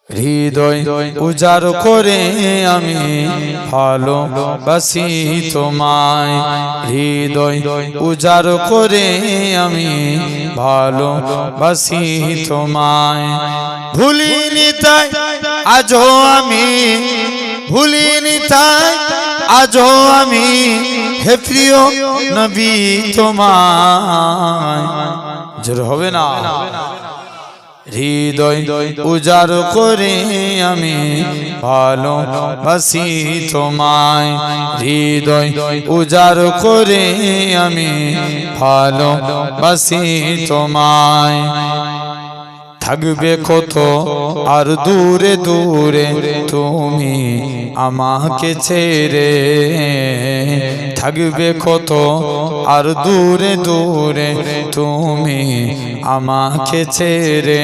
হৃদয় উজাড় করে আমি ভালোবাসি তোমায়, হৃদয় উজাড় করে আমি ভালোবাসি তোমায়। ভুলিনি তাই আজও আমি, ভুলিনি তাই আজও আমি, হে প্রিয় নবী তোমায়। জোর হবে না? হৃদয় উজাড় করে আমি ভালোবাসি তোমায়, হৃদয় উজাড় করে আমি ভালোবাসি তোমায়। থাকবে কত আর দূরে দূরে তুমি আমাকে ছেড়ে, থাকবে কত আর দূরে দূরে তুমি আমাকে ছেড়ে।